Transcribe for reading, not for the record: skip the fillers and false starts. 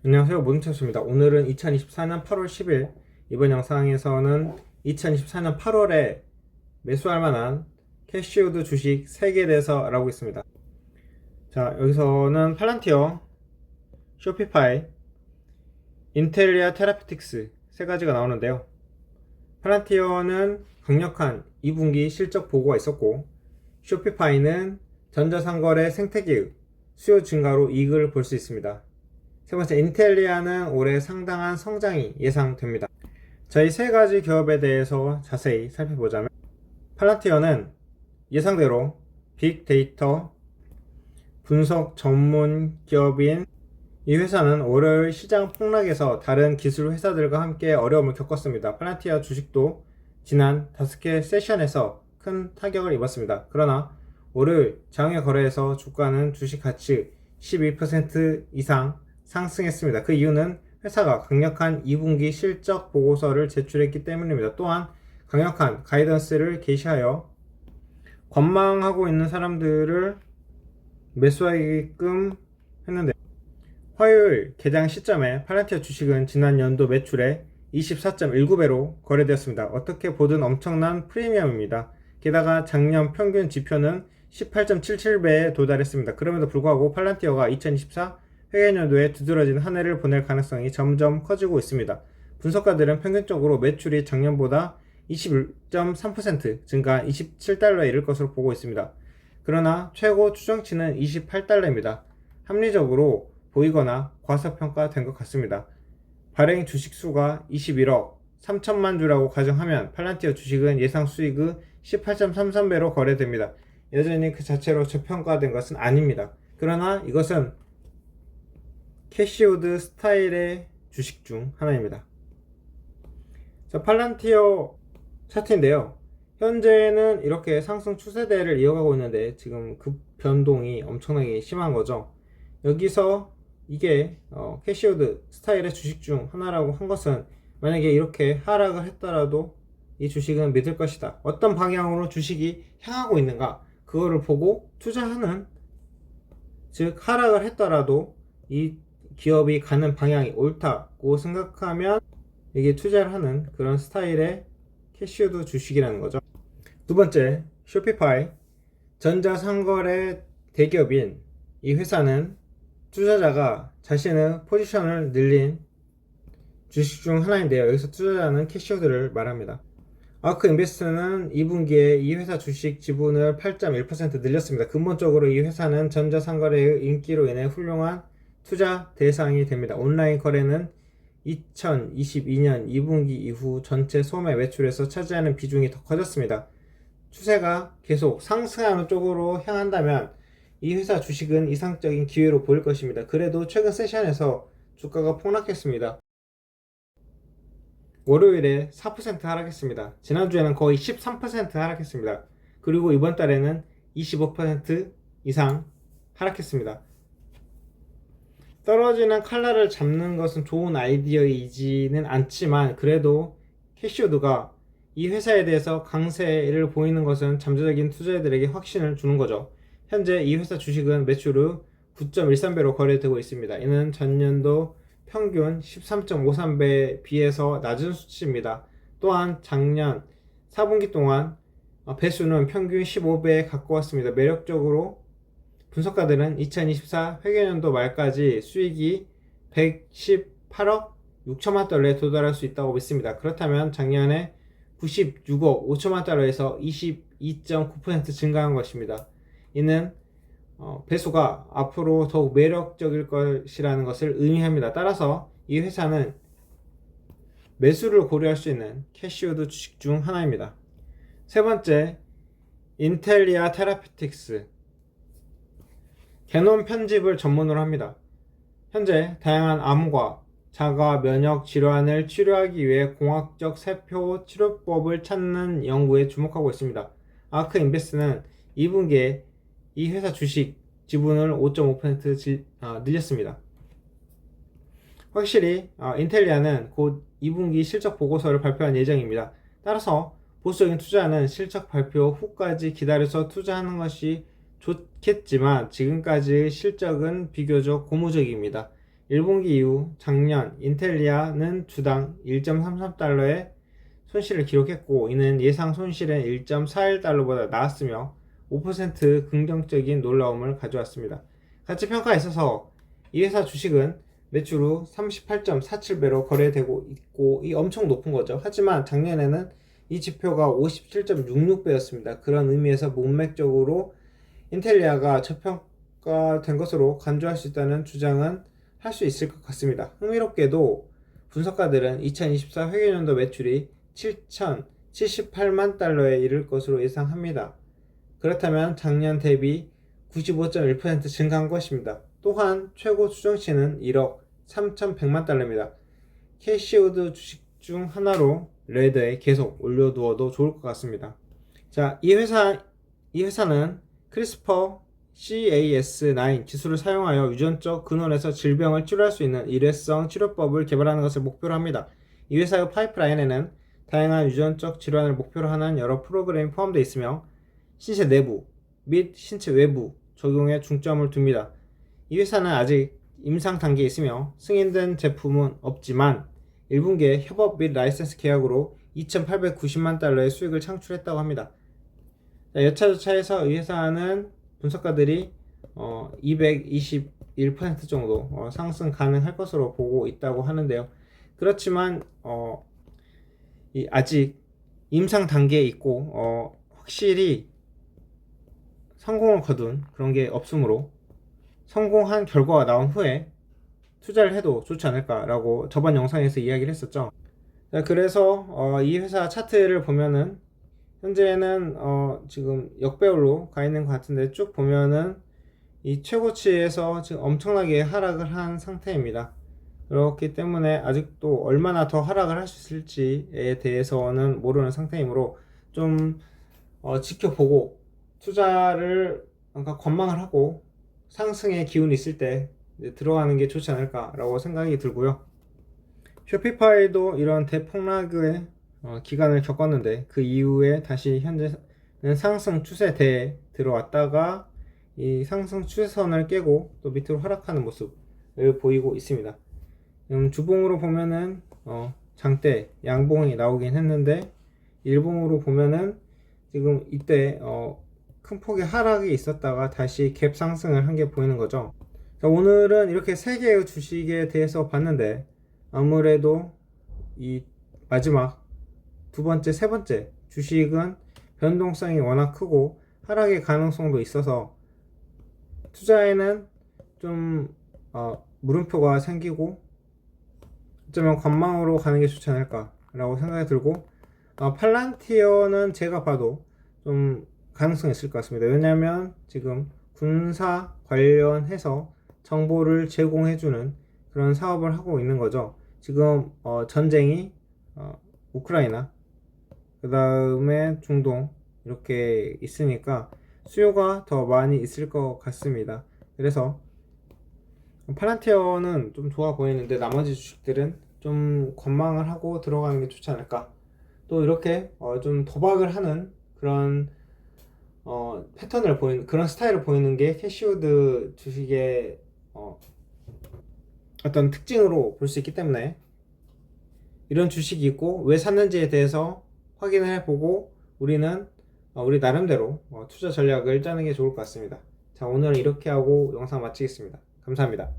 안녕하세요, 모든체스입니다. 오늘은 2024년 8월 10일, 이번 영상에서는 2024년 8월에 매수할 만한 캐시우드 주식 3개에 대해서 알아보겠습니다. 자, 여기서는 팔란티어, 쇼피파이, 인텔리아 테라피틱스 3가지가 나오는데요. 팔란티어는 강력한 2분기 실적 보고가 있었고, 쇼피파이는 전자상거래 생태계의 수요 증가로 이익을 볼 수 있습니다. 세 번째, 인텔리아는 올해 상당한 성장이 예상됩니다. 자, 이 3가지 기업에 대해서 자세히 살펴보자면, 팔란티어는 예상대로 빅데이터 분석 전문 기업인 이 회사는 월요일 시장 폭락에서 다른 기술 회사들과 함께 어려움을 겪었습니다. 팔란티어 주식도 지난 5개 세션에서 큰 타격을 입었습니다. 그러나 월요일 장외 거래에서 주가는 주식 가치 12% 이상 상승했습니다. 그 이유는 회사가 강력한 2분기 실적 보고서를 제출했기 때문입니다. 또한 강력한 가이던스를 게시하여 관망하고 있는 사람들을 매수하게끔 했는데, 화요일 개장 시점에 팔란티어 주식은 지난 연도 매출의 24.19배로 거래되었습니다. 어떻게 보든 엄청난 프리미엄입니다. 게다가 작년 평균 지표는 18.77배에 도달했습니다. 그럼에도 불구하고 팔란티어가 2024 회계연도에 두드러진 한 해를 보낼 가능성이 점점 커지고 있습니다. 분석가들은 평균적으로 매출이 작년보다 21.3% 증가 27달러에 이를 것으로 보고 있습니다. 그러나 최고 추정치는 28달러입니다. 합리적으로 보이거나 과소평가된 것 같습니다. 발행 주식 수가 21억 3천만 주라고 가정하면 팔란티어 주식은 예상 수익의 18.33배로 거래됩니다. 여전히 그 자체로 저평가된 것은 아닙니다. 그러나 이것은 캐시우드 스타일의 주식 중 하나입니다. 자, 팔란티어 차트인데요. 현재는 이렇게 상승 추세대를 이어가고 있는데 지금 급 변동이 엄청나게 심한 거죠. 여기서 이게 캐시우드 스타일의 주식 중 하나라고 한 것은, 만약에 이렇게 하락을 했더라도 이 주식은 믿을 것이다, 어떤 방향으로 주식이 향하고 있는가, 그거를 보고 투자하는, 즉 하락을 했더라도 이 기업이 가는 방향이 옳다고 생각하면 이게 투자를 하는 그런 스타일의 캐시우드 주식이라는 거죠. 두 번째, 쇼피파이. 전자상거래 대기업인 이 회사는 투자자가 자신의 포지션을 늘린 주식 중 하나인데요. 여기서 투자자는 캐시우드를 말합니다. 아크 인베스트는 2분기에 이 회사 주식 지분을 8.1% 늘렸습니다. 근본적으로 이 회사는 전자상거래의 인기로 인해 훌륭한 투자 대상이 됩니다. 온라인 거래는 2022년 2분기 이후 전체 소매 매출에서 차지하는 비중이 더 커졌습니다. 추세가 계속 상승하는 쪽으로 향한다면 이 회사 주식은 이상적인 기회로 보일 것입니다. 그래도 최근 세션에서 주가가 폭락했습니다. 월요일에 4% 하락했습니다. 지난주에는 거의 13% 하락했습니다. 그리고 이번 달에는 25% 이상 하락했습니다. 떨어지는 칼날을 잡는 것은 좋은 아이디어이지는 않지만, 그래도 캐시우드가 이 회사에 대해서 강세를 보이는 것은 잠재적인 투자자들에게 확신을 주는 거죠. 현재 이 회사 주식은 매출의 9.13배로 거래되고 있습니다. 이는 전년도 평균 13.53배에 비해서 낮은 수치입니다. 또한 작년 4분기 동안 배수는 평균 15배에 가까웠습니다. 매력적으로 분석가들은 2024 회계연도 말까지 수익이 118억 6천만 달러에 도달할 수 있다고 믿습니다. 그렇다면 작년에 96억 5천만 달러에서 22.9% 증가한 것입니다. 이는 배수가 앞으로 더욱 매력적일 것이라는 것을 의미합니다. 따라서 이 회사는 매수를 고려할 수 있는 캐시우드 주식 중 하나입니다. 세 번째, 인텔리아 테라피틱스. 게놈 편집을 전문으로 합니다. 현재 다양한 암과 자가 면역 질환을 치료하기 위해 공학적 세포 치료법을 찾는 연구에 주목하고 있습니다. 아크 인베스트는 2분기에 이 회사 주식 지분을 5.5% 늘렸습니다. 확실히 인텔리아는 곧 2분기 실적 보고서를 발표할 예정입니다. 따라서 보수적인 투자는 실적 발표 후까지 기다려서 투자하는 것이 좋겠지만 지금까지의 실적은 비교적 고무적입니다. 1분기 이후 작년 인텔리아는 주당 1.33달러의 손실을 기록했고, 이는 예상 손실은 1.41달러보다 나았으며 5% 긍정적인 놀라움을 가져왔습니다. 가치 평가에 있어서 이 회사 주식은 매출 후 38.47배로 거래되고 있고, 이 엄청 높은 거죠. 하지만 작년에는 이 지표가 57.66배였습니다. 그런 의미에서 문맥적으로 인텔리아가 저평가된 것으로 간주할 수 있다는 주장은 할 수 있을 것 같습니다. 흥미롭게도 분석가들은 2024 회계연도 매출이 7,078만 달러에 이를 것으로 예상합니다. 그렇다면 작년 대비 95.1% 증가한 것입니다. 또한 최고 추정치는 1억 3,100만 달러입니다. 캐시우드 주식 중 하나로 레더에 계속 올려두어도 좋을 것 같습니다. 자, 이 회사는 크리스퍼 CAS9 기술을 사용하여 유전적 근원에서 질병을 치료할 수 있는 일회성 치료법을 개발하는 것을 목표로 합니다. 이 회사의 파이프라인에는 다양한 유전적 질환을 목표로 하는 여러 프로그램이 포함되어 있으며 신체 내부 및 신체 외부 적용에 중점을 둡니다. 이 회사는 아직 임상 단계에 있으며 승인된 제품은 없지만 1분기에 협업 및 라이센스 계약으로 2,890만 달러의 수익을 창출했다고 합니다. 여차저차해서 이 회사는 분석가들이 221% 정도 상승 가능할 것으로 보고 있다고 하는데요. 그렇지만 아직 임상 단계에 있고 확실히 성공을 거둔 그런 게 없으므로 성공한 결과가 나온 후에 투자를 해도 좋지 않을까라고 저번 영상에서 이야기를 했었죠. 그래서 이 회사 차트를 보면은 현재는 지금 역배열로 가 있는 것 같은데, 쭉 보면은 이 최고치에서 지금 엄청나게 하락을 한 상태입니다. 그렇기 때문에 아직도 얼마나 더 하락을 할 수 있을지에 대해서는 모르는 상태이므로 좀 지켜보고 투자를 관망을 하고 상승의 기운이 있을 때 들어가는 게 좋지 않을까라고 생각이 들고요. 쇼피파이도 이런 대폭락의 기간을 겪었는데, 그 이후에 다시 현재는 상승 추세대에 들어왔다가 이 상승 추세선을 깨고 또 밑으로 하락하는 모습을 보이고 있습니다. 주봉으로 보면은 장대 양봉이 나오긴 했는데, 일봉으로 보면은 지금 이때 큰 폭의 하락이 있었다가 다시 갭 상승을 한 게 보이는 거죠. 자, 오늘은 이렇게 3개의 주식에 대해서 봤는데, 아무래도 이 마지막 두 번째, 세 번째 주식은 변동성이 워낙 크고 하락의 가능성도 있어서 투자에는 좀 물음표가 생기고 어쩌면 관망으로 가는 게 좋지 않을까 라고 생각이 들고, 팔란티어는 제가 봐도 좀 가능성이 있을 것 같습니다. 왜냐하면 지금 군사 관련해서 정보를 제공해주는 그런 사업을 하고 있는 거죠. 지금 전쟁이 우크라이나, 그 다음에 중동 이렇게 있으니까 수요가 더 많이 있을 것 같습니다. 그래서 팔란티어는 좀 좋아 보이는데 나머지 주식들은 좀 관망을 하고 들어가는 게 좋지 않을까. 또 이렇게 좀 도박을 하는 그런 패턴을 보이는 그런 스타일을 보이는 게 캐시우드 주식의 어떤 특징으로 볼 수 있기 때문에, 이런 주식이 있고 왜 샀는지에 대해서 확인을 해보고 우리는 우리 나름대로 투자 전략을 짜는 게 좋을 것 같습니다. 자, 오늘은 이렇게 하고 영상 마치겠습니다. 감사합니다.